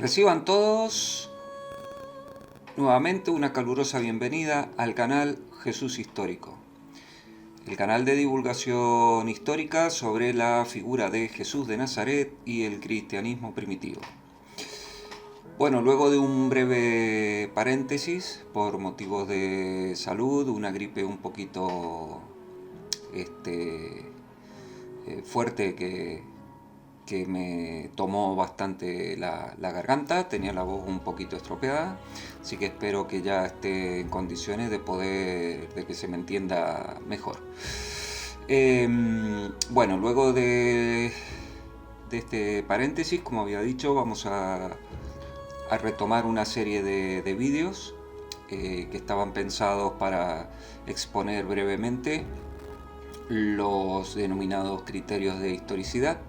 Reciban todos nuevamente una calurosa bienvenida al canal Jesús Histórico, el canal de divulgación histórica sobre la figura de Jesús de Nazaret y el cristianismo primitivo. Bueno, luego de un breve paréntesis por motivos de salud, una gripe un poquito fuerte que me tomó bastante la garganta, tenía la voz un poquito estropeada, así que espero que ya esté en condiciones de que se me entienda mejor. Bueno, luego de este paréntesis, como había dicho, vamos a retomar una serie de vídeos que estaban pensados para exponer brevemente los denominados criterios de historicidad,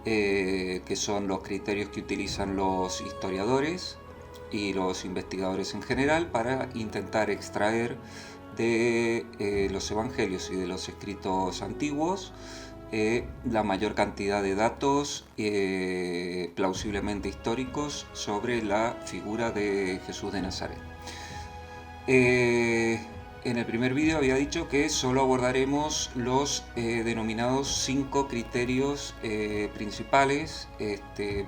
que son los criterios que utilizan los historiadores y los investigadores en general para intentar extraer de los evangelios y de los escritos antiguos la mayor cantidad de datos plausiblemente históricos sobre la figura de Jesús de Nazaret. En el primer vídeo había dicho que solo abordaremos los denominados 5 criterios principales,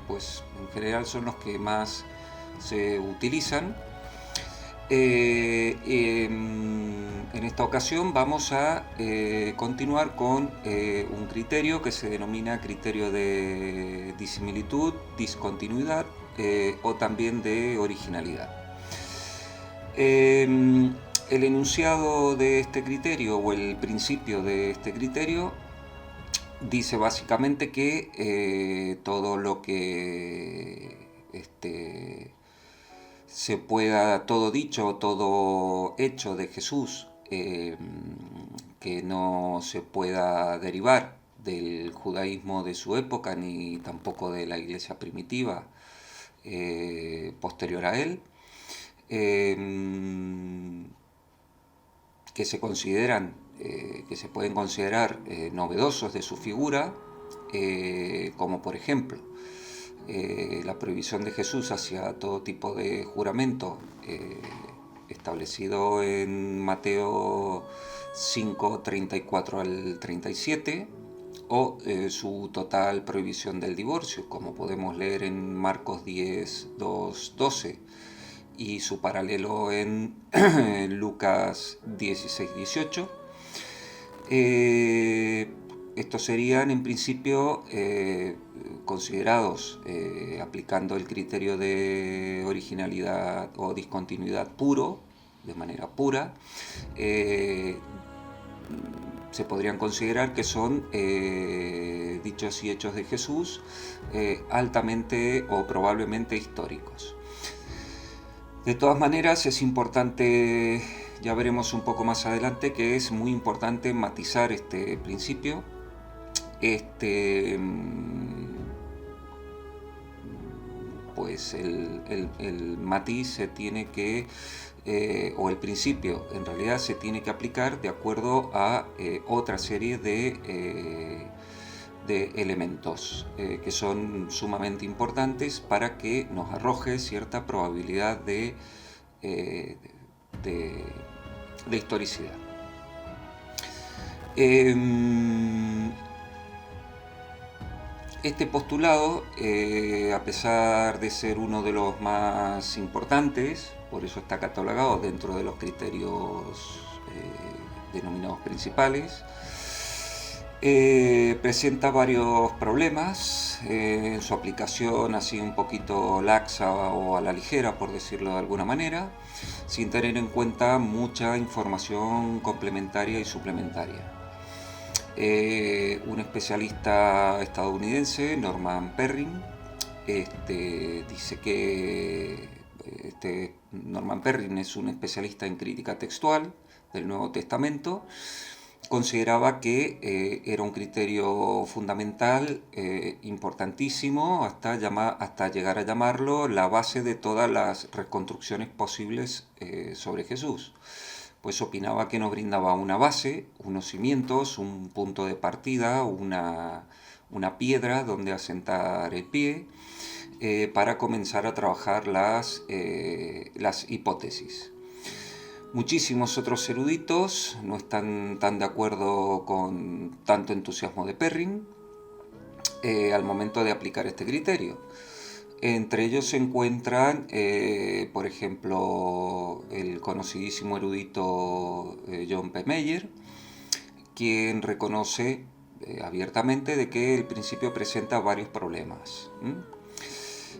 pues en general son los que más se utilizan. En esta ocasión vamos a continuar con un criterio que se denomina criterio de disimilitud, discontinuidad o también de originalidad. El enunciado de este criterio o el principio de este criterio dice básicamente que todo lo que todo dicho, todo hecho de Jesús que no se pueda derivar del judaísmo de su época ni tampoco de la iglesia primitiva posterior a él, que se pueden considerar novedosos de su figura, como por ejemplo la prohibición de Jesús hacia todo tipo de juramento establecido en Mateo 5, 34 al 37, o su total prohibición del divorcio, como podemos leer en Marcos 10, 2, 12, y su paralelo en Lucas 16, 18. Estos serían en principio considerados, aplicando el criterio de originalidad o discontinuidad puro, de manera pura, se podrían considerar que son dichos y hechos de Jesús altamente o probablemente históricos. De todas maneras, es importante, ya veremos un poco más adelante, que es muy importante matizar este principio. Pues el matiz se tiene que, o el principio en realidad se tiene que aplicar de acuerdo a otra serie de elementos que son sumamente importantes para que nos arroje cierta probabilidad de historicidad. Este postulado, a pesar de ser uno de los más importantes, por eso está catalogado dentro de los criterios denominados principales, presenta varios problemas en su aplicación así un poquito laxa o a la ligera, por decirlo de alguna manera, sin tener en cuenta mucha información complementaria y suplementaria. Un especialista estadounidense, Norman Perrin, dice que Norman Perrin es un especialista en crítica textual del Nuevo Testamento. Consideraba que era un criterio fundamental, importantísimo, hasta llegar a llamarlo la base de todas las reconstrucciones posibles sobre Jesús. Pues opinaba que nos brindaba una base, unos cimientos, un punto de partida, una piedra donde asentar el pie, para comenzar a trabajar las hipótesis. Muchísimos otros eruditos no están tan de acuerdo con tanto entusiasmo de Perrin al momento de aplicar este criterio. Entre ellos se encuentran, por ejemplo, el conocidísimo erudito John P. Meyer, quien reconoce abiertamente de que el principio presenta varios problemas.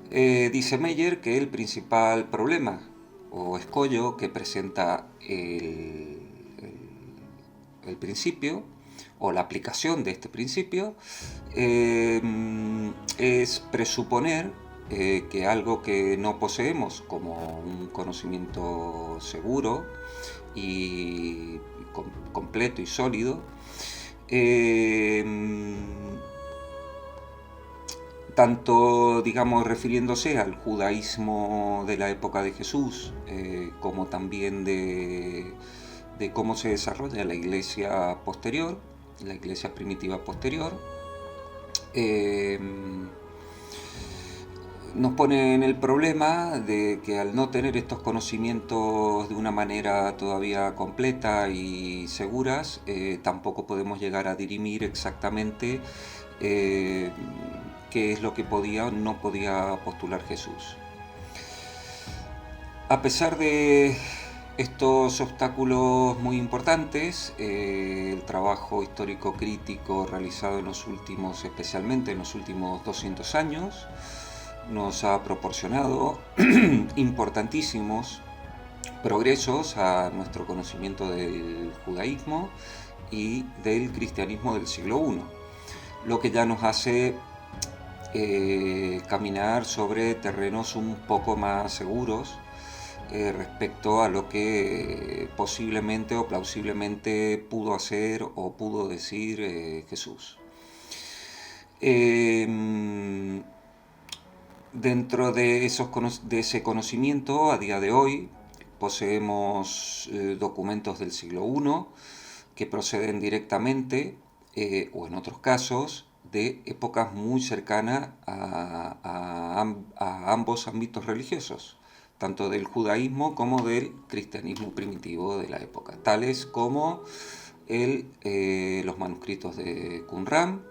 Dice Meyer que el principal problema o escollo que presenta el principio o la aplicación de este principio es presuponer que algo que no poseemos como un conocimiento seguro y completo y sólido, tanto, digamos, refiriéndose al judaísmo de la época de Jesús, como también de cómo se desarrolla la iglesia posterior, la iglesia primitiva posterior, nos pone en el problema de que al no tener estos conocimientos de una manera todavía completa y seguras, tampoco podemos llegar a dirimir exactamente qué es lo que podía o no podía postular Jesús. A pesar de estos obstáculos muy importantes, el trabajo histórico crítico realizado en los últimos, especialmente en los últimos 200 años, nos ha proporcionado importantísimos progresos a nuestro conocimiento del judaísmo y del cristianismo del siglo I, lo que ya nos hace caminar sobre terrenos un poco más seguros respecto a lo que posiblemente o plausiblemente pudo hacer o pudo decir Jesús. Dentro de ese conocimiento, a día de hoy, poseemos documentos del siglo I que proceden directamente, o en otros casos, de épocas muy cercanas a ambos ámbitos religiosos, tanto del judaísmo como del cristianismo primitivo de la época, tales como los manuscritos de Qumran,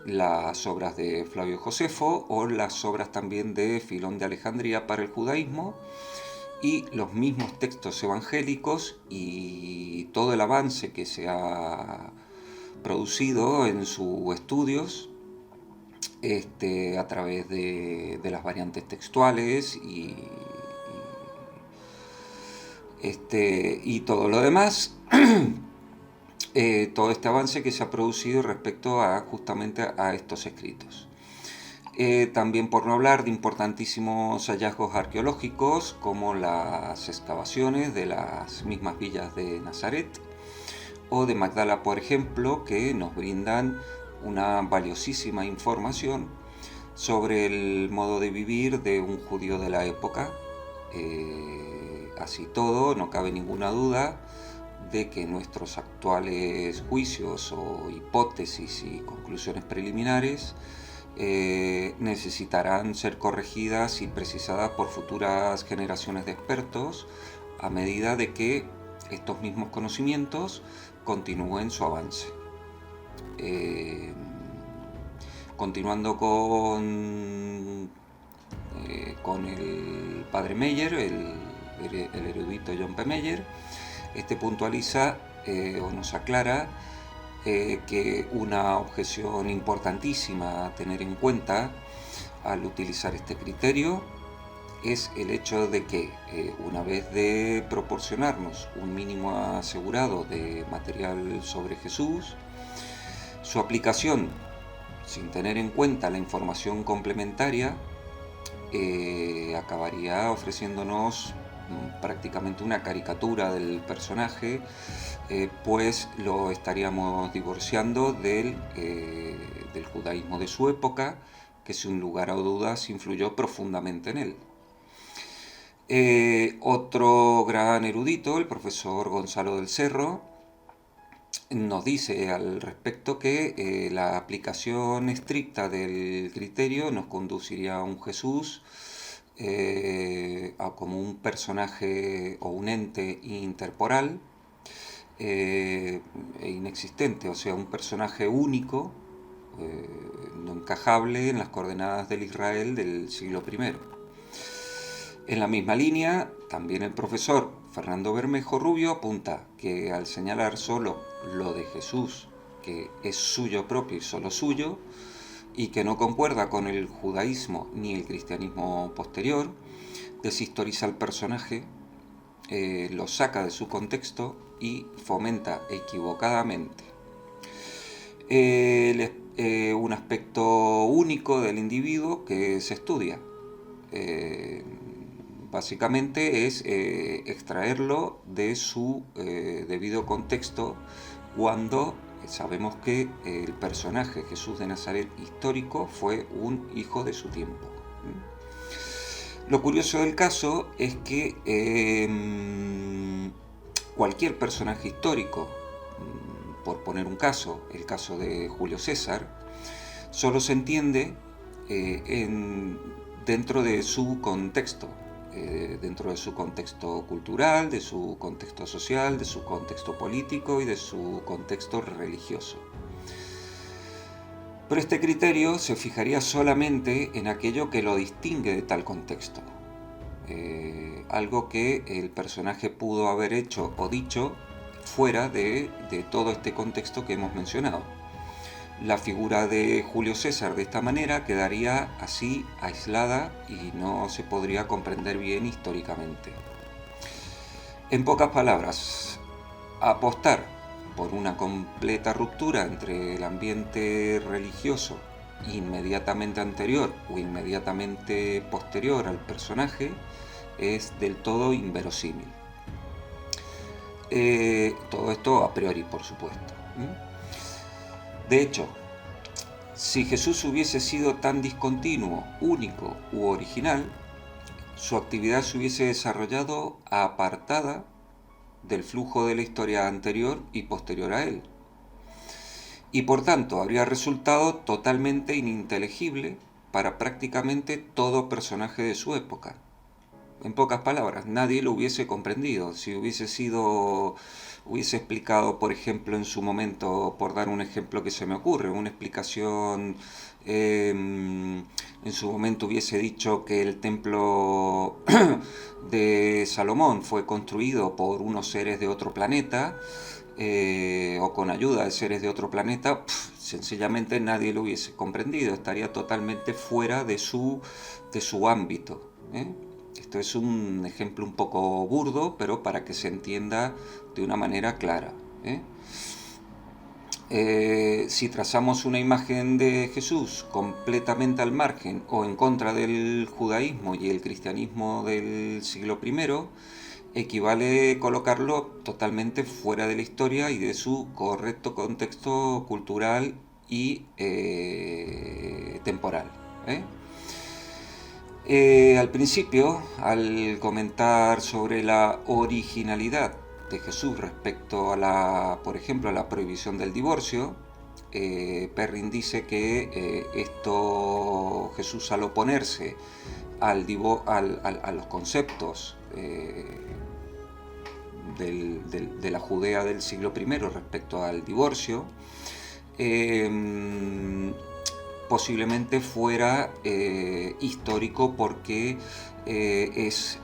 las obras de Flavio Josefo o las obras también de Filón de Alejandría para el judaísmo, y los mismos textos evangélicos y todo el avance que se ha producido en sus estudios a través de las variantes textuales y todo lo demás. Todo este avance que se ha producido respecto a justamente a estos escritos. También por no hablar de importantísimos hallazgos arqueológicos como las excavaciones de las mismas villas de Nazaret o de Magdala, por ejemplo, que nos brindan una valiosísima información sobre el modo de vivir de un judío de la época. Así todo, no cabe ninguna duda de que nuestros actuales juicios o hipótesis y conclusiones preliminares necesitarán ser corregidas y precisadas por futuras generaciones de expertos a medida de que estos mismos conocimientos continúen su avance. Continuando con el padre Meyer, el erudito John P. Meyer, puntualiza o nos aclara que una objeción importantísima a tener en cuenta al utilizar este criterio es el hecho de que una vez de proporcionarnos un mínimo asegurado de material sobre Jesús, su aplicación sin tener en cuenta la información complementaria acabaría ofreciéndonos prácticamente una caricatura del personaje, pues lo estaríamos divorciando del judaísmo de su época, que sin lugar a dudas influyó profundamente en él. Otro gran erudito, el profesor Gonzalo del Cerro, nos dice al respecto que la aplicación estricta del criterio nos conduciría a un Jesús como un personaje o un ente intertemporal e inexistente, o sea, un personaje único, no encajable en las coordenadas del Israel del siglo I. En la misma línea, también el profesor Fernando Bermejo Rubio apunta que al señalar solo lo de Jesús, que es suyo propio y solo suyo, y que no concuerda con el judaísmo ni el cristianismo posterior, deshistoriza al personaje, lo saca de su contexto y fomenta equivocadamente un aspecto único del individuo que se estudia. Básicamente es extraerlo de su debido contexto cuando sabemos que el personaje Jesús de Nazaret histórico fue un hijo de su tiempo. Lo curioso del caso es que cualquier personaje histórico, por poner un caso, el caso de Julio César, solo se entiende dentro de su contexto, dentro de su contexto cultural, de su contexto social, de su contexto político y de su contexto religioso. Pero este criterio se fijaría solamente en aquello que lo distingue de tal contexto, algo que el personaje pudo haber hecho o dicho fuera de todo este contexto que hemos mencionado. La figura de Julio César de esta manera quedaría así aislada y no se podría comprender bien históricamente. En pocas palabras, apostar por una completa ruptura entre el ambiente religioso inmediatamente anterior o inmediatamente posterior al personaje es del todo inverosímil. Todo esto a priori, por supuesto. De hecho, si Jesús hubiese sido tan discontinuo, único u original, su actividad se hubiese desarrollado apartada del flujo de la historia anterior y posterior a él. Y por tanto habría resultado totalmente ininteligible para prácticamente todo personaje de su época. En pocas palabras, nadie lo hubiese comprendido. Si hubiese explicado, por ejemplo, en su momento, por dar un ejemplo que se me ocurre, una explicación, en su momento hubiese dicho que el templo de Salomón fue construido por unos seres de otro planeta, o con ayuda de seres de otro planeta, sencillamente nadie lo hubiese comprendido, estaría totalmente fuera de su ámbito. Esto es un ejemplo un poco burdo, pero para que se entienda de una manera clara. Si trazamos una imagen de Jesús completamente al margen o en contra del judaísmo y el cristianismo del siglo I, equivale colocarlo totalmente fuera de la historia y de su correcto contexto cultural y temporal. Al principio, al comentar sobre la originalidad de Jesús respecto a por ejemplo, a la prohibición del divorcio, Perrin dice que Jesús, al oponerse a los conceptos de la Judea del siglo I respecto al divorcio, posiblemente fuera histórico porque es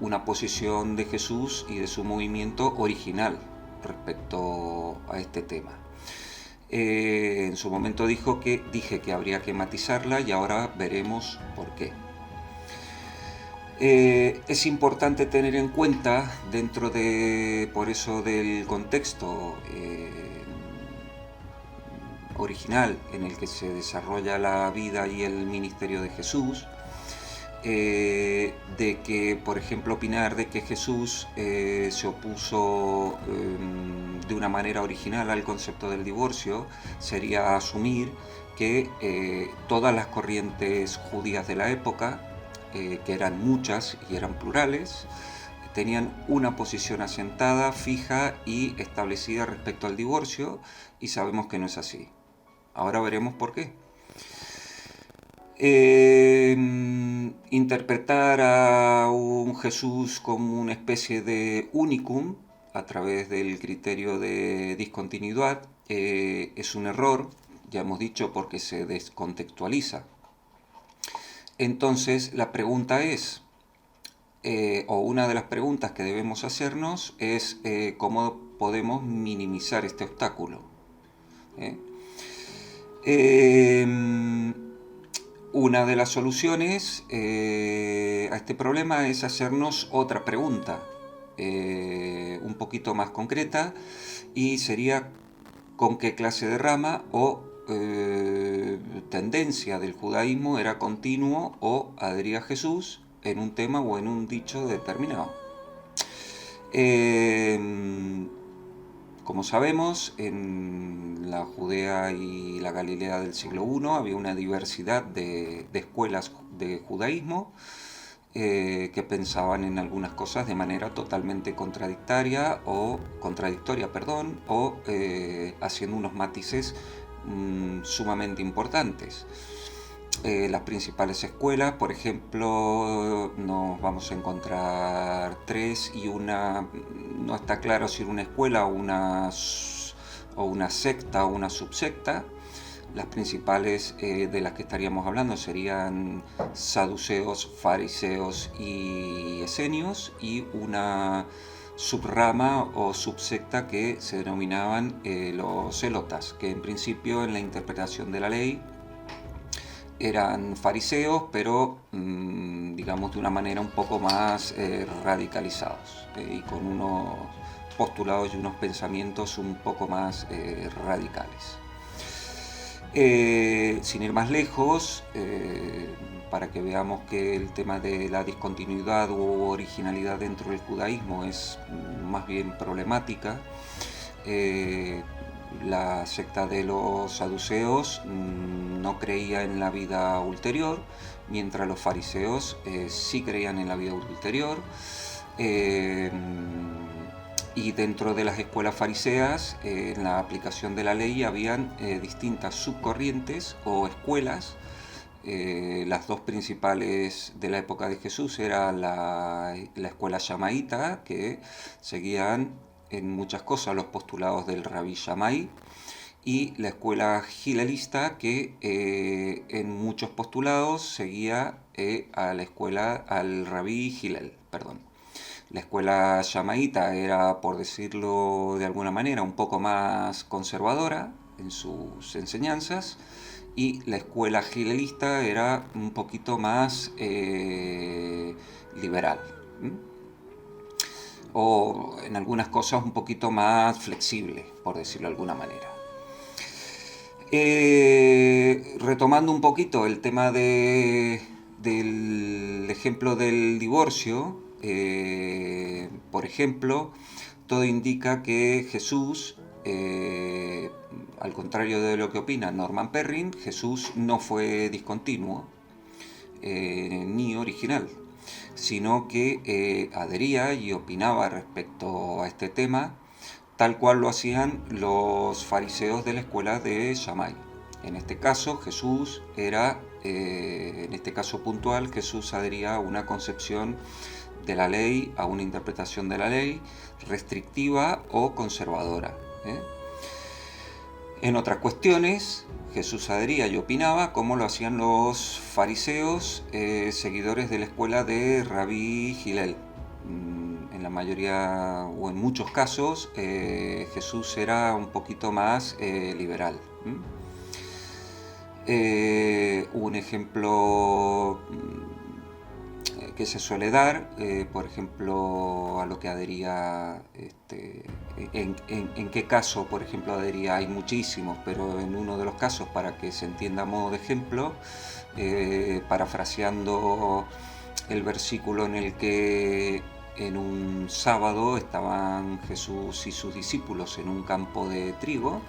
una posición de Jesús y de su movimiento original respecto a este tema. En su momento dije que habría que matizarla y ahora veremos por qué. Es importante tener en cuenta dentro por eso del contexto original en el que se desarrolla la vida y el ministerio de Jesús, de que, por ejemplo, opinar de que Jesús se opuso de una manera original al concepto del divorcio sería asumir que todas las corrientes judías de la época, que eran muchas y eran plurales, tenían una posición asentada, fija y establecida respecto al divorcio, y sabemos que no es así. Ahora veremos por qué. Interpretar a un Jesús como una especie de unicum a través del criterio de discontinuidad es un error, ya hemos dicho, porque se descontextualiza. Entonces la pregunta es, o una de las preguntas que debemos hacernos es cómo podemos minimizar este obstáculo. ¿Eh? Una de las soluciones a este problema es hacernos otra pregunta, un poquito más concreta, y sería con qué clase de rama o tendencia del judaísmo era continuo o adhería a Jesús en un tema o en un dicho determinado. Como sabemos, en la Judea y la Galilea del siglo I había una diversidad de escuelas de judaísmo que pensaban en algunas cosas de manera totalmente contradictoria, o haciendo unos matices sumamente importantes. Las principales escuelas, por ejemplo, nos vamos a encontrar tres, y una, no está claro si era una escuela o una secta o una subsecta. Las principales de las que estaríamos hablando serían saduceos, fariseos y esenios, y una subrama o subsecta que se denominaban los celotas, que en principio en la interpretación de la ley eran fariseos, pero digamos de una manera un poco más radicalizados y con unos postulados y unos pensamientos un poco más radicales. Sin ir más lejos, para que veamos que el tema de la discontinuidad u originalidad dentro del judaísmo es más bien problemática, la secta de los saduceos no creía en la vida ulterior, mientras los fariseos sí creían en la vida ulterior. Y dentro de las escuelas fariseas, en la aplicación de la ley habían distintas subcorrientes o escuelas. Las dos principales de la época de Jesús era la escuela shamaíta, que seguían en muchas cosas los postulados del rabí Shammai, y la escuela gilalista, que en muchos postulados seguía al rabí Hillel. La escuela shamaíta era, por decirlo de alguna manera, un poco más conservadora en sus enseñanzas, y la escuela gilelista era un poquito más liberal, o en algunas cosas un poquito más flexible, por decirlo de alguna manera. Retomando un poquito el tema del ejemplo del divorcio, por ejemplo, todo indica que Jesús, al contrario de lo que opina Norman Perrin, Jesús no fue discontinuo ni original, sino que adhería y opinaba respecto a este tema tal cual lo hacían los fariseos de la escuela de Shammai. En este caso, Jesús era, en este caso puntual, Jesús adhería a una concepción de la ley, a una interpretación de la ley restrictiva o conservadora. En otras cuestiones, Jesús adhería y opinaba como lo hacían los fariseos, seguidores de la escuela de Rabí Hillel. En la mayoría o en muchos casos Jesús era un poquito más liberal. Un ejemplo que se suele dar, por ejemplo, a lo que adhería, en qué caso, por ejemplo, adhería, hay muchísimos, pero en uno de los casos, para que se entienda a modo de ejemplo, parafraseando el versículo en el que en un sábado estaban Jesús y sus discípulos en un campo de trigo,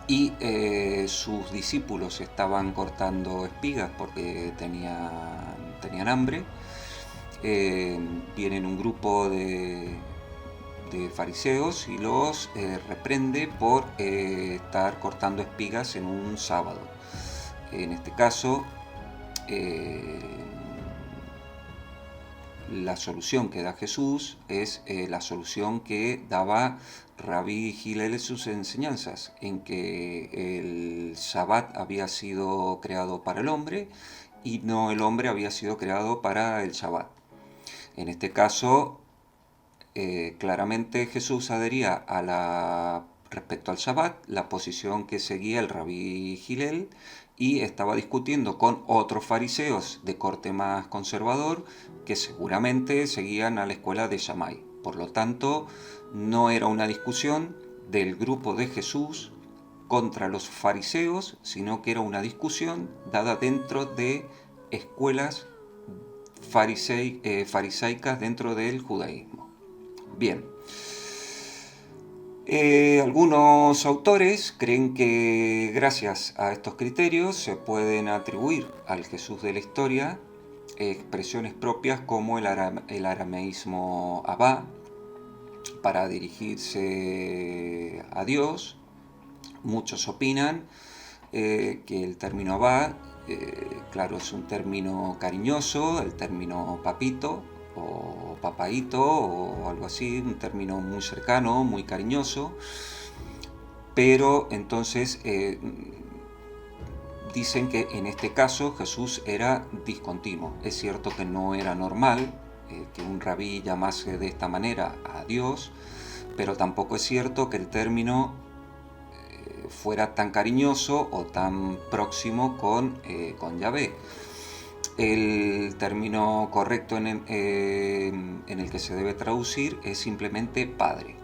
y sus discípulos estaban cortando espigas porque tenían hambre. vienen un grupo de fariseos y los reprende por estar cortando espigas en un sábado. En este caso, la solución que da Jesús es la solución que daba Rabí Hillel en sus enseñanzas, en que el Shabbat había sido creado para el hombre y no el hombre había sido creado para el Shabbat. En este caso, claramente Jesús adhería respecto al Shabbat, la posición que seguía el Rabí Hillel, y estaba discutiendo con otros fariseos de corte más conservador que seguramente seguían a la escuela de Shammai. Por lo tanto, no era una discusión del grupo de Jesús contra los fariseos, sino que era una discusión dada dentro de escuelas farisaicas dentro del judaísmo. Bien. Algunos autores creen que gracias a estos criterios se pueden atribuir al Jesús de la historia expresiones propias como el arameísmo Abba para dirigirse a Dios. Muchos opinan que el término Abba, claro, es un término cariñoso, el término papito o papaíto o algo así, un término muy cercano, muy cariñoso, pero entonces dicen que en este caso Jesús era discontinuo. Es cierto que no era normal que un rabí llamase de esta manera a Dios, pero tampoco es cierto que el término fuera tan cariñoso o tan próximo con Yahvé. El término correcto en el que se debe traducir es simplemente padre.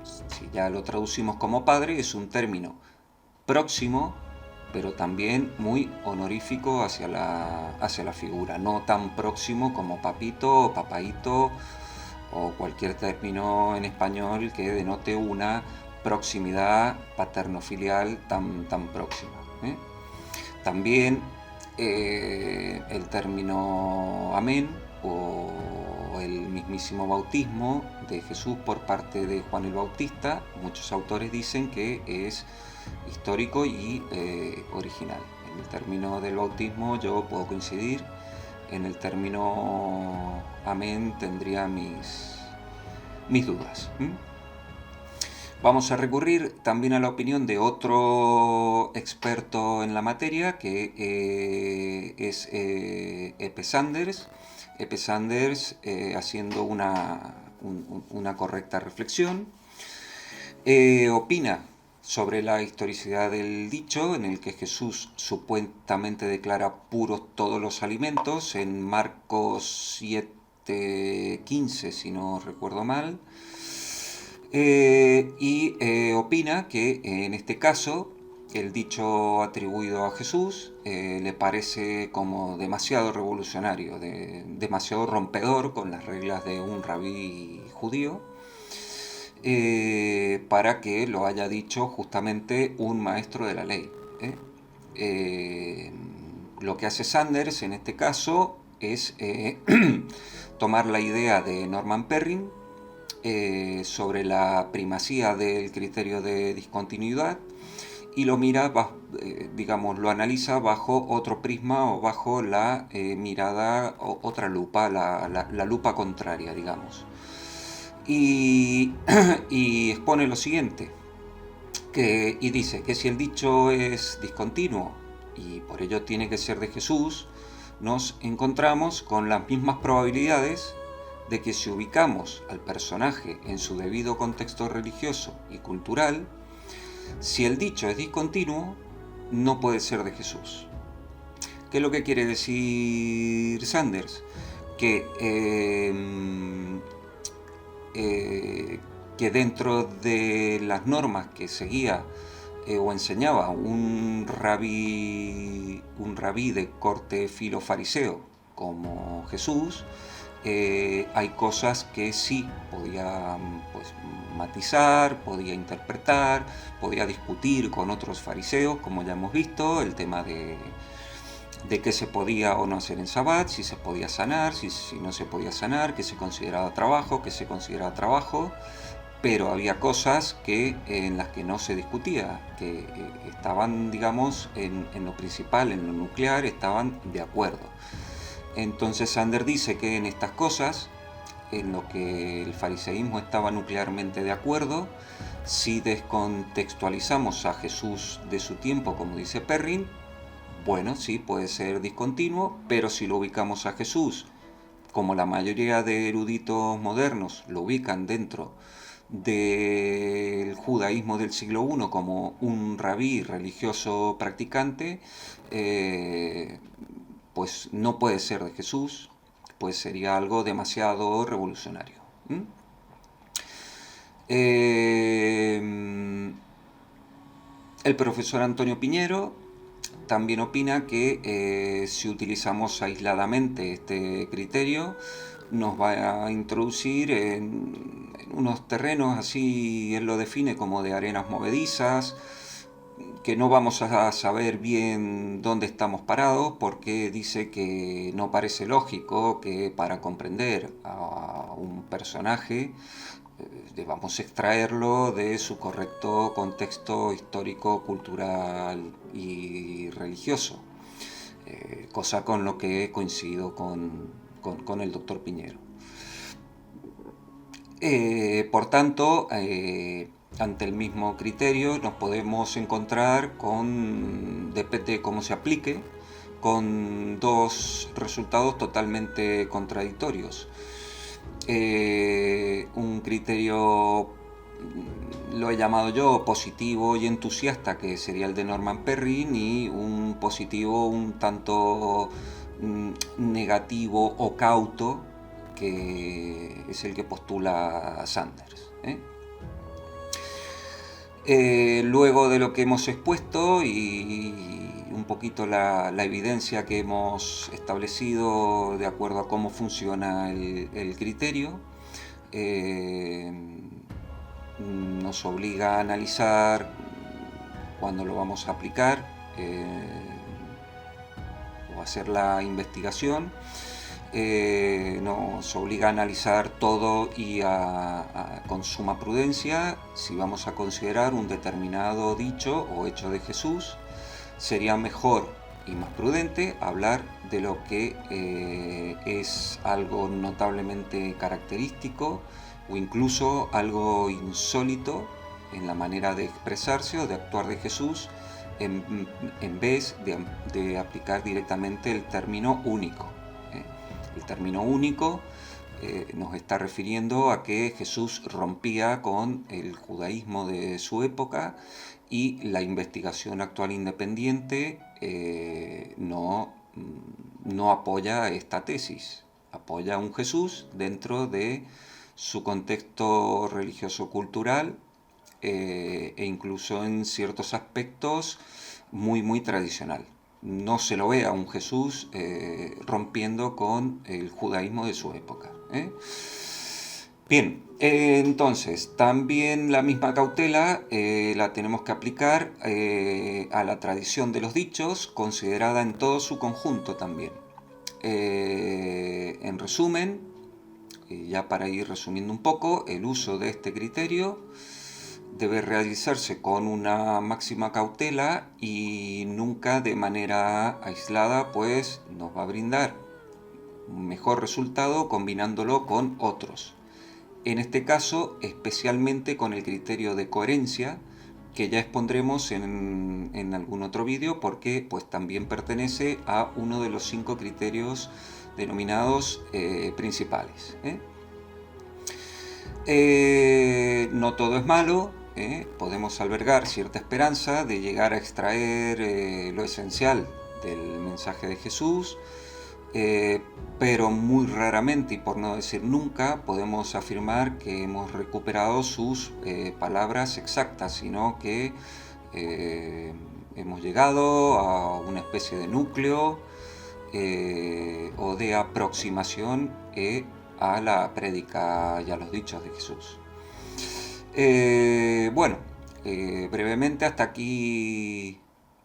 Si ya lo traducimos como padre, es un término próximo, pero también muy honorífico hacia la figura, no tan próximo como papito o papaíto o cualquier término en español que denote una proximidad paterno-filial tan próxima. También el término amén o el mismísimo bautismo de Jesús por parte de Juan el Bautista, muchos autores dicen que es histórico y original. En el término del bautismo yo puedo coincidir, en el término amén tendría mis dudas. Vamos a recurrir también a la opinión de otro experto en la materia, que es Epe Sanders. Epe Sanders, haciendo una correcta reflexión, opina sobre la historicidad del dicho en el que Jesús supuestamente declara puros todos los alimentos en Marcos 7:15, si no recuerdo mal. Y opina que en este caso el dicho atribuido a Jesús le parece como demasiado revolucionario, demasiado rompedor con las reglas de un rabí judío, para que lo haya dicho justamente un maestro de la ley. Lo que hace Sanders en este caso es tomar la idea de Norman Perrin sobre la primacía del criterio de discontinuidad y lo mira, lo analiza bajo otro prisma o bajo la mirada, otra lupa, la lupa contraria, digamos. Y expone lo siguiente, y dice que si el dicho es discontinuo y por ello tiene que ser de Jesús, nos encontramos con las mismas probabilidades de que si ubicamos al personaje en su debido contexto religioso y cultural, si el dicho es discontinuo, no puede ser de Jesús. ¿Qué es lo que quiere decir Sanders? Que dentro de las normas que seguía o enseñaba un rabí de corte filofariseo como Jesús, hay cosas que sí podía matizar, podía interpretar, podía discutir con otros fariseos, como ya hemos visto, el tema de de qué se podía o no hacer en Sabbat, si se podía sanar, si no se podía sanar, qué se consideraba trabajo, qué se consideraba trabajo, pero había cosas en las que no se discutía, que estaban, digamos, en lo principal, en lo nuclear, estaban de acuerdo. Entonces Sander dice que en estas cosas, en lo que el fariseísmo estaba nuclearmente de acuerdo, si descontextualizamos a Jesús de su tiempo, como dice Perrin, bueno, sí, puede ser discontinuo, pero si lo ubicamos a Jesús, como la mayoría de eruditos modernos lo ubican dentro del judaísmo del siglo I como un rabí religioso practicante, pues no puede ser de Jesús, pues sería algo demasiado revolucionario. ¿Mm? El profesor Antonio Piñero también opina que si utilizamos aisladamente este criterio, nos va a introducir en unos terrenos, así él lo define, como de arenas movedizas, que no vamos a saber bien dónde estamos parados, porque dice que no parece lógico que para comprender a un personaje debamos extraerlo de su correcto contexto histórico, cultural y religioso, cosa con lo que coincido con el doctor Piñero. Por tanto, ante el mismo criterio nos podemos encontrar con, depende de cómo se aplique, con dos resultados totalmente contradictorios. Un criterio, lo he llamado yo, positivo y entusiasta, que sería el de Norman Perrin, y un positivo un tanto negativo o cauto, que es el que postula Sanders. Luego de lo que hemos expuesto y un poquito la evidencia que hemos establecido de acuerdo a cómo funciona el criterio, nos obliga a analizar cuándo lo vamos a aplicar o hacer la investigación. Nos obliga a analizar todo y con suma prudencia. Si vamos a considerar un determinado dicho o hecho de Jesús, sería mejor y más prudente hablar de lo que es algo notablemente característico o incluso algo insólito en la manera de expresarse o de actuar de Jesús, en vez de aplicar directamente el término único. El término único nos está refiriendo a que Jesús rompía con el judaísmo de su época, y la investigación actual independiente no apoya esta tesis, apoya a un Jesús dentro de su contexto religioso-cultural e incluso en ciertos aspectos muy tradicional. No se lo ve a un Jesús rompiendo con el judaísmo de su época. Bien, entonces, también la misma cautela la tenemos que aplicar a la tradición de los dichos, considerada en todo su conjunto también. En resumen, ya para ir resumiendo un poco, el uso de este criterio debe realizarse con una máxima cautela y nunca de manera aislada, pues nos va a brindar un mejor resultado combinándolo con otros. En este caso, especialmente con el criterio de coherencia, que ya expondremos en algún otro vídeo, porque pues también pertenece a uno de los 5 criterios denominados principales. No todo es malo. Podemos albergar cierta esperanza de llegar a extraer lo esencial del mensaje de Jesús, pero muy raramente, y por no decir nunca, podemos afirmar que hemos recuperado sus palabras exactas, sino que hemos llegado a una especie de núcleo o de aproximación a la prédica y a los dichos de Jesús. Brevemente hasta aquí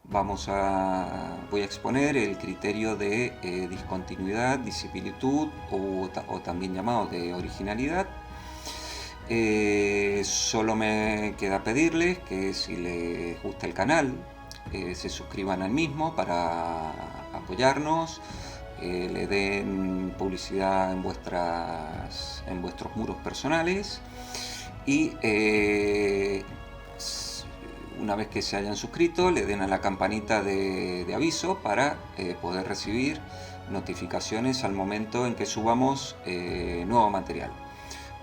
voy a exponer el criterio de discontinuidad, disimilitud o también llamado de originalidad. Solo me queda pedirles que si les gusta el canal, se suscriban al mismo para apoyarnos, le den publicidad en vuestros muros personales y una vez que se hayan suscrito le den a la campanita de aviso para poder recibir notificaciones al momento en que subamos nuevo material.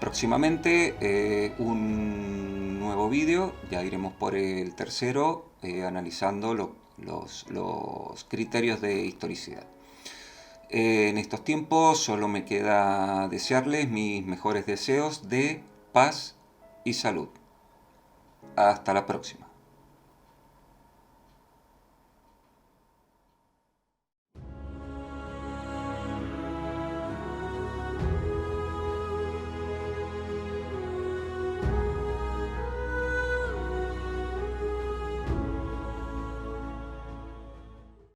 Próximamente un nuevo vídeo, ya iremos por el tercero, analizando los criterios de historicidad. En estos tiempos solo me queda desearles mis mejores deseos de paz y salud. Hasta la próxima.